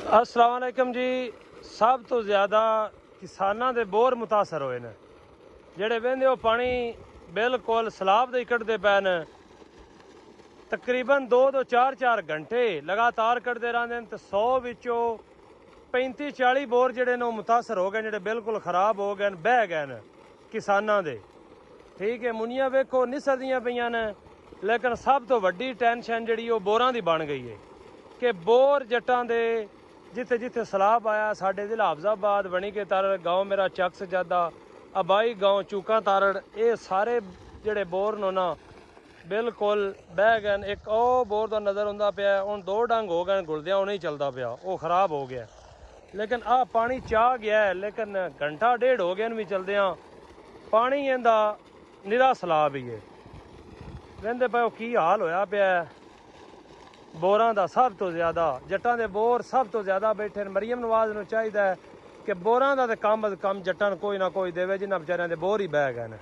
अस्सलाम वालेकुम जी। सब तो ज़्यादा किसानां दे बोर मुतासर होए ने जेह्ड़े वेंदे हो पानी बिल्कुल सलाब दे कढ़दे पै न। तकरीबन 2 4 घंटे लगातार कढ़दे रहिंदे न ते 100 विचों 35 40 बोर जेह्ड़े न मुतासर हो गए, जेह्ड़े बिल्कुल खराब हो गए, बह गए न किसानां दे। ठीक है, मुनियां वेखो निसरदियां पईयां न, लेकिन सब तो वड्डी टेंशन जिहड़ी ओह बोरां दी बन गई है कि बोर जट्टां दे जिथे जिथे सैलाब आया, साढ़े जिला हाफजाबाद, वणी के तारड़, गाँव मेरा चक सजादा, अबाई गाँव, चूका तारड़, ये सारे जेह्ड़े बोर न ना बिल्कुल बह गए। एक ओ बोर का नज़र आंदा पिया, हुण 2 डंग हो गए घुलदियां, नहीं चलता पिया, वो खराब हो गया। लेकिन आ पानी चाह गया है, लेकिन घंटा डेढ़ हो गया भी चलदियां, पानी इंदा निरा सैलाब ही है। वेंदे पे की हाल होया पिया बोरां दा। सब तो ज़्यादा जट्टां दे बोर सब तो ज़्यादा बैठे न। मरीम नवाज नूं चाहिदा है कि बोरां दा ते कम अज कम जट्टां नूं कोई ना कोई देवे, जिन्हां बेचारियां दे बोर ही बह गए न।